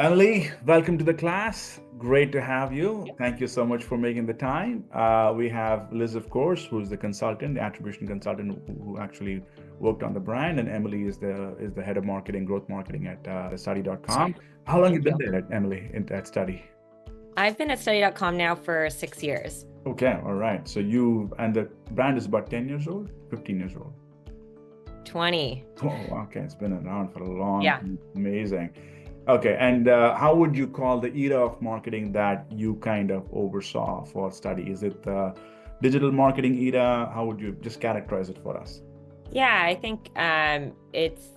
Emily, welcome to the class. Great to have you. Thank you so much for making the time. We have Liz, of course, who's the consultant, the attribution consultant who actually worked on the brand, and Emily is the head of marketing, growth marketing at study.com. How long have you been there, Emily, at Study? I've been at study.com now for 6 years. Okay, all right. So and the brand is about 10 years old, 15 years old. 20. Oh, okay. It's been around for a long Yeah. time. Amazing. Okay, and how would you call the era of marketing that you kind of oversaw for Study? Is it the digital marketing era? How would you just characterize it for us? Yeah, I think it's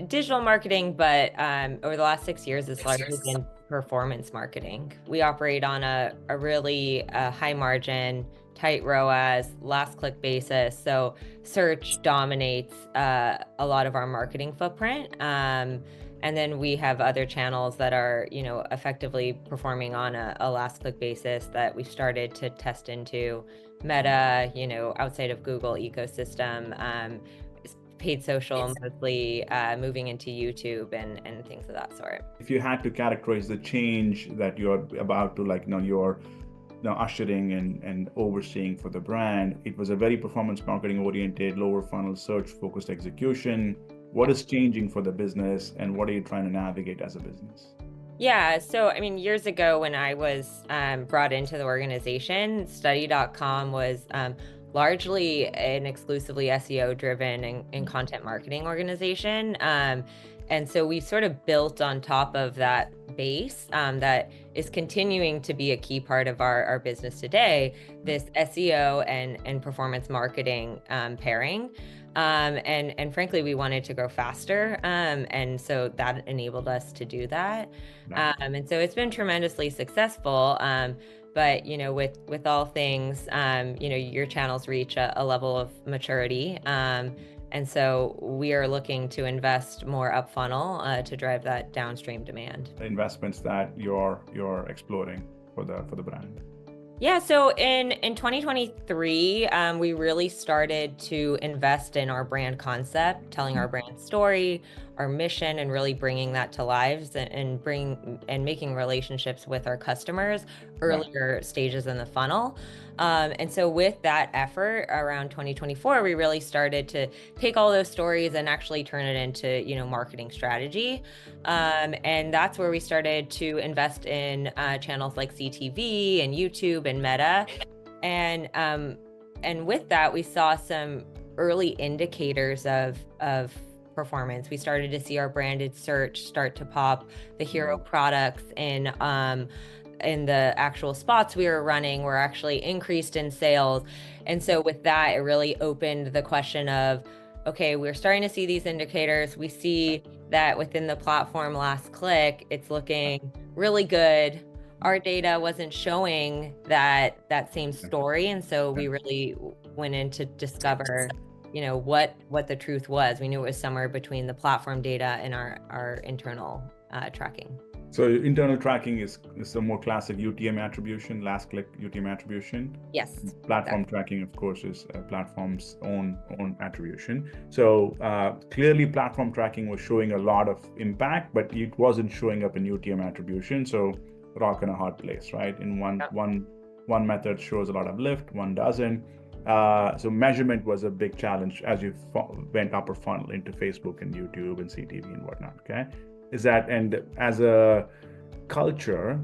digital marketing, but over the last 6 years, it's largely been performance marketing. We operate on a really high margin, tight ROAS, last click basis. So search dominates a lot of our marketing footprint. And then we have other channels that are, effectively performing on a last click basis that we started to test into. Meta, outside of Google ecosystem, paid social, mostly moving into YouTube and things of that sort. If you had to characterize the change that you're about to you're ushering and overseeing for the brand, it was a very performance marketing oriented, lower funnel search focused execution. What is changing for the business and what are you trying to navigate as a business? Yeah, so years ago when I was brought into the organization, study.com was largely an exclusively SEO driven and content marketing organization. And so we sort of built on top of that base that is continuing to be a key part of our business today, this SEO and performance marketing pairing. And frankly, we wanted to grow faster. And so that enabled us to do that. And so it's been tremendously successful. But, with all things, your channels reach a level of maturity. And so we are looking to invest more up funnel to drive that downstream demand. The investments that you're exploring for the brand. Yeah, so in 2023, we really started to invest in our brand concept, telling our brand story, our mission, and really bringing that to lives and making relationships with our customers earlier stages in the funnel. And so with that effort around 2024, we really started to take all those stories and actually turn it into, marketing strategy. And that's where we started to invest in channels like CTV and YouTube and Meta. And with that, we saw some early indicators of performance. We started to see our branded search start to pop, the hero products in the actual spots we were running were actually increased in sales. And so with that, it really opened the question of, okay, we're starting to see these indicators. We see that within the platform last click, it's looking really good. Our data wasn't showing that same story. And so we really went in to discover, what the truth was. We knew it was somewhere between the platform data and our internal tracking. So internal tracking is a more classic UTM attribution, last click UTM attribution. Yes. Platform tracking, of course, is a platform's own attribution. So clearly platform tracking was showing a lot of impact, but it wasn't showing up in UTM attribution. So rock in a hard place, right? In one method shows a lot of lift, one doesn't. So measurement was a big challenge as you went upper funnel into Facebook and YouTube and CTV and whatnot, okay? And as a culture,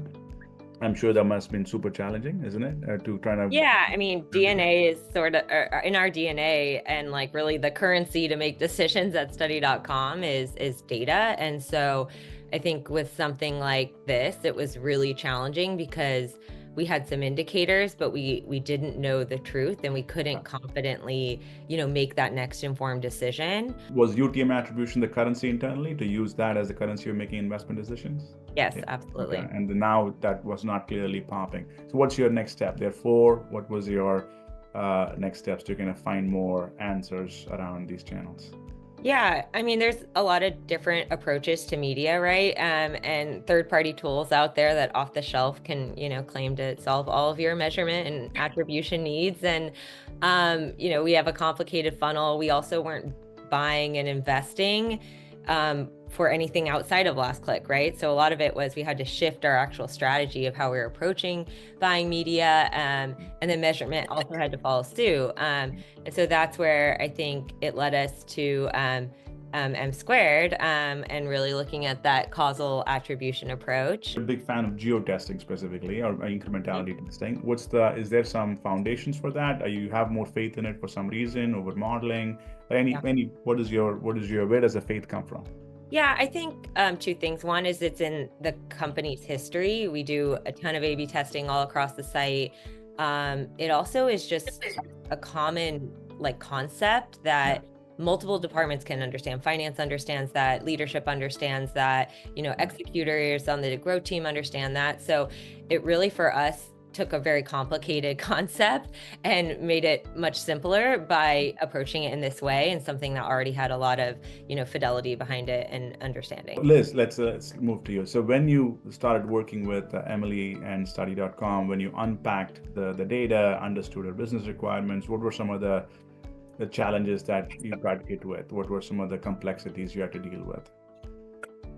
I'm sure that must have been super challenging, isn't it? To try to. Yeah, DNA is sort of in our DNA, and like really the currency to make decisions at study.com is data. And so I think with something like this, it was really challenging because we had some indicators, but we didn't know the truth and we couldn't confidently, make that next informed decision. Was UTM attribution the currency internally to use that as the currency of making investment decisions? Yes, absolutely. Okay. And now that was not clearly popping. So what's your next step? Therefore, what was your next steps to kind of find more answers around these channels? Yeah, there's a lot of different approaches to media, right? And third-party tools out there that off the shelf can, claim to solve all of your measurement and attribution needs. And, we have a complicated funnel. We also weren't buying and investing for anything outside of last click, right? So a lot of it was we had to shift our actual strategy of how we were approaching buying media, and then measurement also had to follow suit. And so that's where I think it led us to M squared, and really looking at that causal attribution approach. I'm a big fan of geo-testing specifically, or incrementality testing. Is there some foundations for that? You have more faith in it for some reason over modeling? Where does the faith come from? Yeah, I think two things. One is it's in the company's history. We do a ton of A/B testing all across the site. It also is just a common concept that multiple departments can understand. Finance understands that, leadership understands that, executors on the growth team understand that. So it really for us took a very complicated concept and made it much simpler by approaching it in this way, and something that already had a lot of fidelity behind it and understanding. Liz, let's move to you. So when you started working with Emily and Study.com, when you unpacked the data, understood her business requirements, what were some of the challenges that you got hit with? What were some of the complexities you had to deal with?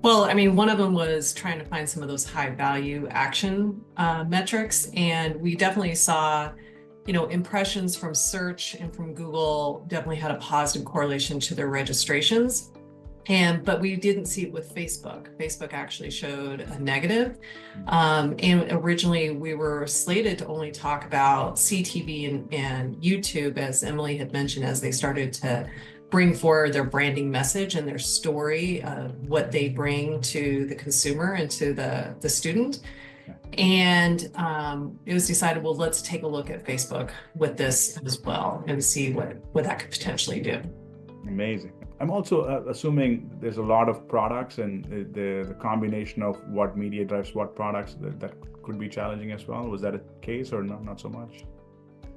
Well, I mean, one of them was trying to find some of those high value action metrics. And we definitely saw, impressions from search and from Google definitely had a positive correlation to their registrations. But we didn't see it with Facebook. Facebook actually showed a negative. And originally we were slated to only talk about CTV and YouTube, as Emily had mentioned, as they started to bring forward their branding message and their story of what they bring to the consumer and to the student. And it was decided, well, let's take a look at Facebook with this as well and see what that could potentially do. Amazing. I'm also assuming there's a lot of products, and the combination of what media drives what products that could be challenging as well. Was that a case or not so much?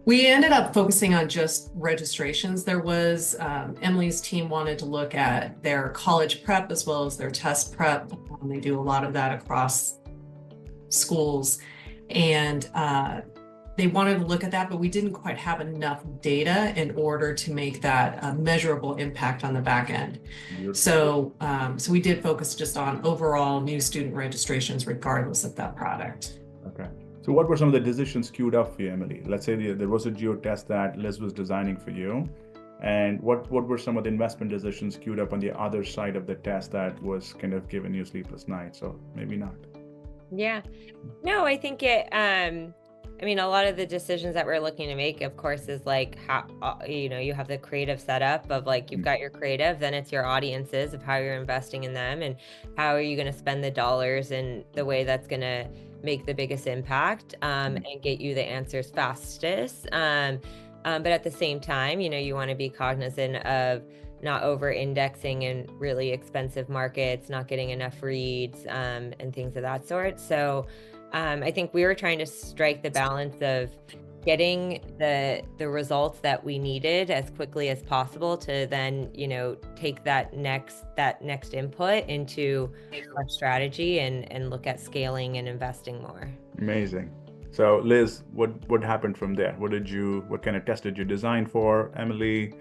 We ended up focusing on just registrations. There was, Emily's team wanted to look at their college prep as well as their test prep. They do a lot of that across schools. And they wanted to look at that, but we didn't quite have enough data in order to make that a measurable impact on the back end. So we did focus just on overall new student registrations, regardless of that product. Okay. So what were some of the decisions queued up for you, Emily? Let's say there was a geo test that Liz was designing for you. And what were some of the investment decisions queued up on the other side of the test that was kind of giving you sleepless nights, or maybe not? Yeah. No, I think a lot of the decisions that we're looking to make, of course, is how, you have the creative setup of you've got your creative, then it's your audiences of how you're investing in them and how are you going to spend the dollars in the way that's going to make the biggest impact, and get you the answers fastest. But at the same time, you want to be cognizant of not over-indexing in really expensive markets, not getting enough reads, and things of that sort. So I think we were trying to strike the balance of getting the results that we needed as quickly as possible to then, take that next input into our strategy and look at scaling and investing more. Amazing. So Liz, what happened from there? What kind of test did you design for? Emily,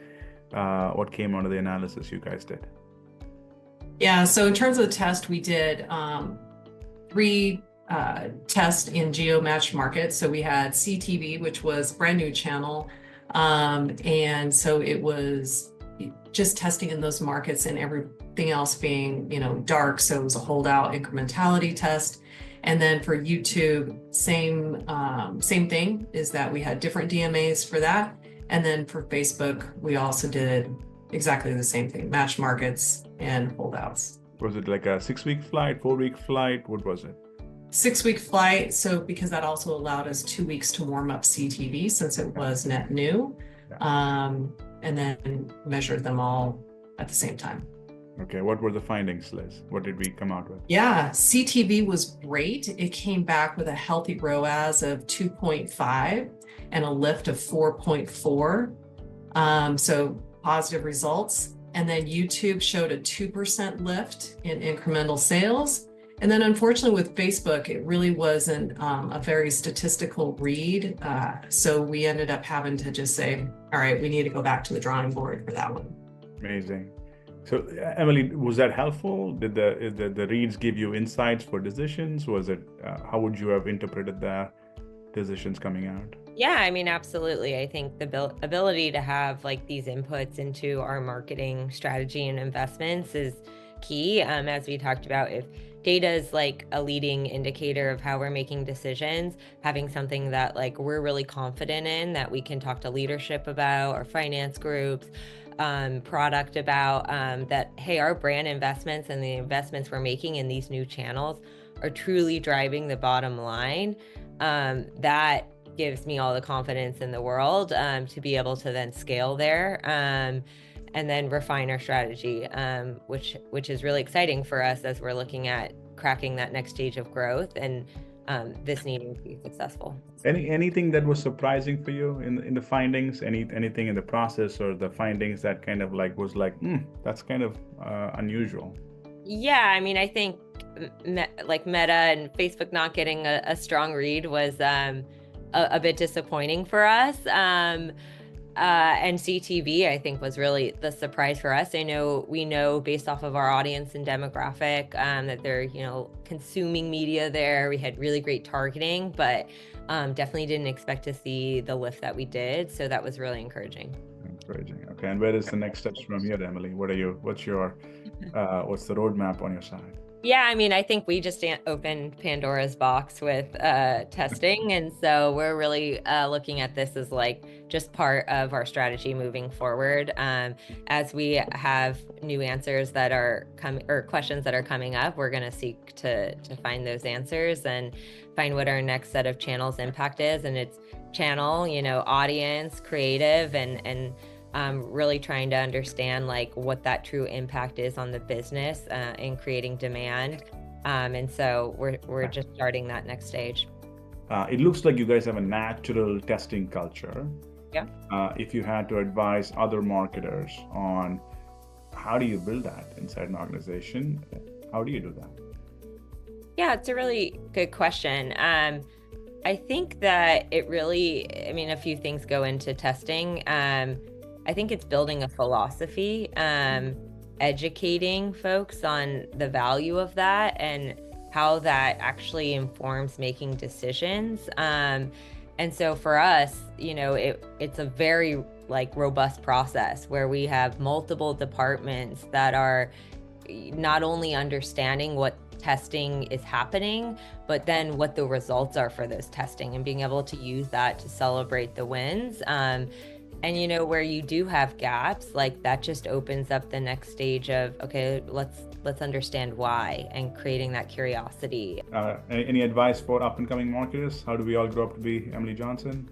what came out of the analysis you guys did? Yeah, so in terms of the test, we did 3 tests in geo-matched markets. So we had CTV, which was a brand new channel. And so it was just testing in those markets and everything else being, dark. So it was a holdout incrementality test. And then for YouTube, same thing is that we had different DMAs for that. And then for Facebook, we also did exactly the same thing, matched markets and holdouts. Was it like a 6-week flight, 4-week flight? What was it? 6-week flight. So because that also allowed us 2 weeks to warm up CTV since it was net new, and then measured them all at the same time. Okay, what were the findings, Liz? What did we come out with? Yeah, CTV was great. It came back with a healthy ROAS of 2.5 and a lift of 4.4. So positive results. And then YouTube showed a 2% lift in incremental sales. And then unfortunately with Facebook, it really wasn't a very statistical read. So we ended up having to just say, all right, we need to go back to the drawing board for that one. Amazing. So, Emily, was that helpful? Did the reads give you insights for decisions? Was it, how would you have interpreted the decisions coming out? Yeah, I mean, absolutely. I think the ability to have like these inputs into our marketing strategy and investments is key. As we talked about, if data is like a leading indicator of how we're making decisions, having something that like we're really confident in, that we can talk to leadership about, or finance groups, product about, that, hey, our brand investments and the investments we're making in these new channels are truly driving the bottom line. That gives me all the confidence in the world to be able to then scale there and then refine our strategy, which is really exciting for us as we're looking at cracking that next stage of growth and this needing to be successful. Anything that was surprising for you in the findings? Anything in the process or the findings that kind of like was like, that's kind of unusual? Yeah, I mean, I think like Meta and Facebook not getting a strong read was a bit disappointing for us. And CTV, I think, was really the surprise for us. We know based off of our audience and demographic that they're, consuming media there. We had really great targeting, but definitely didn't expect to see the lift that we did. So that was really encouraging. Encouraging. Okay. And where is the next steps from here, Emily? What's the roadmap on your side? Yeah, I mean, I think we just opened Pandora's box with testing. And so we're really looking at this as like just part of our strategy moving forward. As we have new answers that are coming, or questions that are coming up, we're going to seek to find those answers and find what our next set of channels impact is. And it's channel, audience, creative, and really trying to understand like what that true impact is on the business in creating demand. And so we're just starting that next stage. It looks like you guys have a natural testing culture. Yeah. If you had to advise other marketers on how do you build that inside an organization, how do you do that? Yeah, it's a really good question. I think that it really, a few things go into testing. I think it's building a philosophy, educating folks on the value of that and how that actually informs making decisions. And so for us, it's a very robust process where we have multiple departments that are not only understanding what testing is happening, but then what the results are for those testing and being able to use that to celebrate the wins. And where you do have gaps, like that just opens up the next stage of, okay, let's understand why, and creating that curiosity. Any advice for up and coming marketers? How do we all grow up to be Emily Johnson?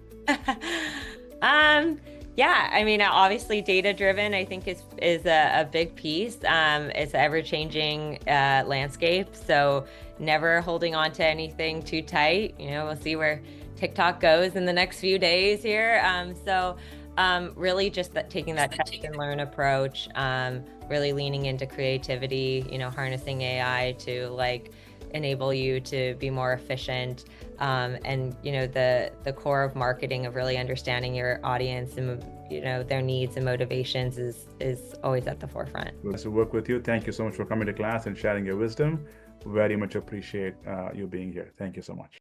Yeah, obviously data driven, I think is a big piece. It's an ever changing landscape. So never holding on to anything too tight. We'll see where TikTok goes in the next few days here. Really just taking that test and learn approach, really leaning into creativity, harnessing AI to enable you to be more efficient. And the core of marketing, of really understanding your audience and their needs and motivations is always at the forefront. Nice to work with you. Thank you so much for coming to class and sharing your wisdom. Very much appreciate you being here. Thank you so much.